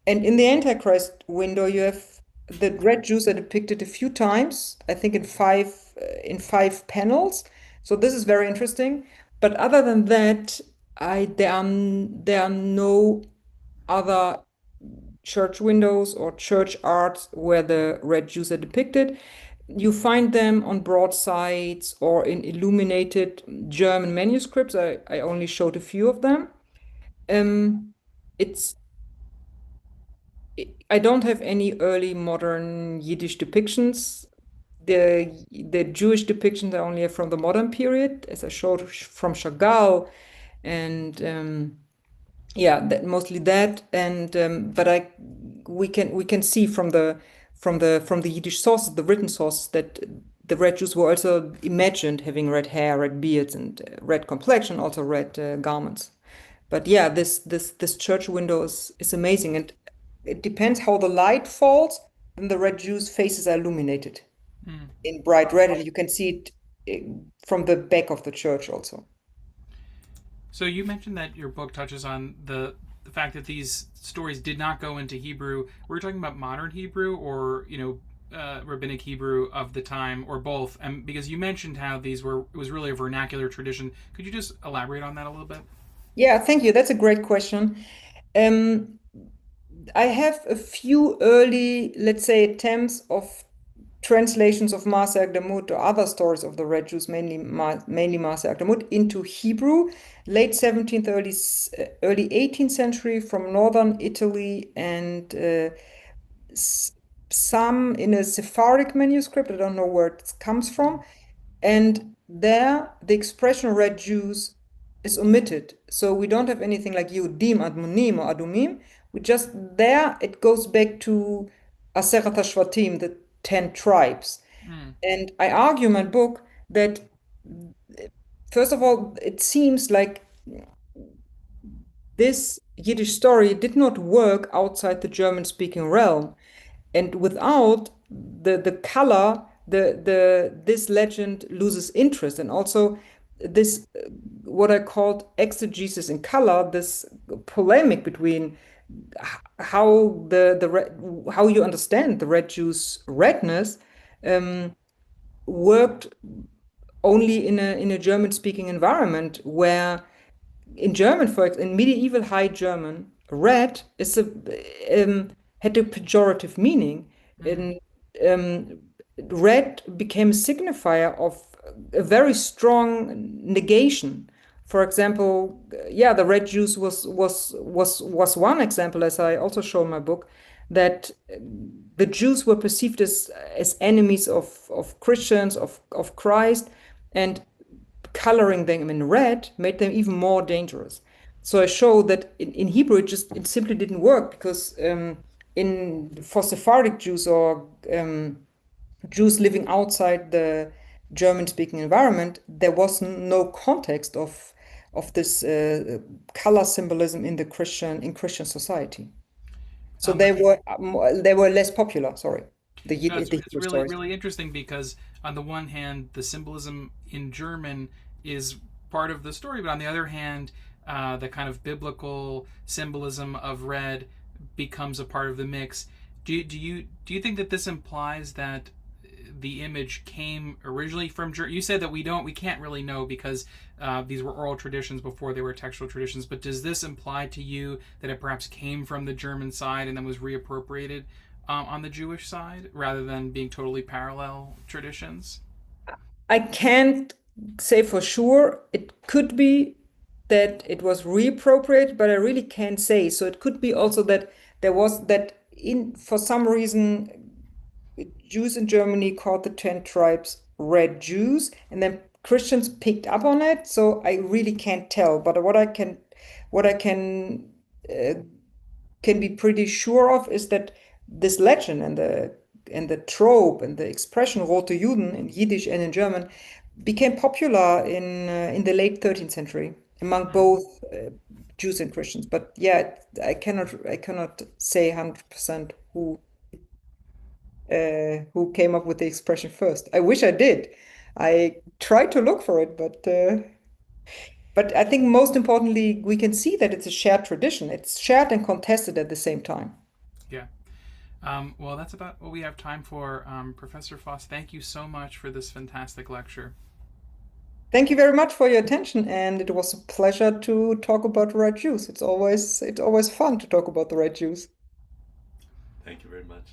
And in the Antichrist window, you have the red Jews are depicted a few times, I think in five panels. So this is very interesting. But other than that, there are no other church windows or church art where the red Jews are depicted. You find them on broadsides or in illuminated German manuscripts. I only showed a few of them. It's I don't have any early modern Yiddish depictions. The Jewish depictions I only have from the modern period, as I showed from Chagall, and yeah, mostly that. And but we can see from the Yiddish sources, the written sources, that the red Jews were also imagined having red hair, red beards, and red complexion, also red garments. But yeah, this church window is amazing, and it depends how the light falls. Then the red Jews' faces are illuminated in bright red, and you can see it from the back of the church also. So you mentioned that your book touches on the fact that these stories did not go into Hebrew. We're talking about modern Hebrew, or rabbinic Hebrew of the time, or both. And because you mentioned how it was really a vernacular tradition, could you just elaborate on that a little bit? Yeah, thank you. That's a great question. Um, I have a few early, let's say, attempts of translations of Marse Agdamut or other stories of the Red Jews, mainly Marse Agdamut, into Hebrew, late 17th, early 18th century, from northern Italy, and some in a Sephardic manuscript. I don't know where it comes from. And there, the expression red Jews is omitted. So we don't have anything like Yehudim, Admonim, or Adumim. We just, there, it goes back to Aseret HaShvatim, the 10 tribes. And I argue in my book that, first of all, it seems like this Yiddish story did not work outside the German-speaking realm. And without the color, this legend loses interest. And also this, what I called exegesis in color, this polemic between how how you understand the red Jew's redness, worked only in a German-speaking environment, where in German, for example, in medieval High German, red had a pejorative meaning. And red became a signifier of a very strong negation. For example, yeah, the red Jews was one example, as I also show in my book, that the Jews were perceived as enemies of Christians, of Christ, and coloring them in red made them even more dangerous. So I show that in Hebrew it simply didn't work, because for Sephardic Jews, or Jews living outside the German-speaking environment, there was no context of this color symbolism in Christian society. So they were less popular. Sorry, the It's Hebrew really stories. really interesting because on the one hand, the symbolism in German is part of the story, but on the other hand, the kind of biblical symbolism of red becomes a part of the mix. Do you think that this implies that the image came originally from Germany? You said that we can't really know because these were oral traditions before they were textual traditions. But does this imply to you that it perhaps came from the German side and then was reappropriated on the Jewish side, rather than being totally parallel traditions? I can't say for sure. It could be that it was reappropriated, but I really can't say. So it could be also that there was that for some reason Jews in Germany called the 10 tribes red Jews, and then Christians picked up on it. So I really can't tell. But what I can be pretty sure of is that this legend and the trope and the expression rote Juden in Yiddish and in German became popular in the late 13th century among both Jews and Christians. But yeah, I cannot say 100% who came up with the expression first. I wish I did. I tried to look for it, but I think most importantly, we can see that it's a shared tradition. It's shared and contested at the same time. Yeah. Well, that's about what we have time for. Professor Voß, thank you so much for this fantastic lecture. Thank you very much for your attention, and it was a pleasure to talk about the red Jews. It's always fun to talk about the red Jews. Thank you very much.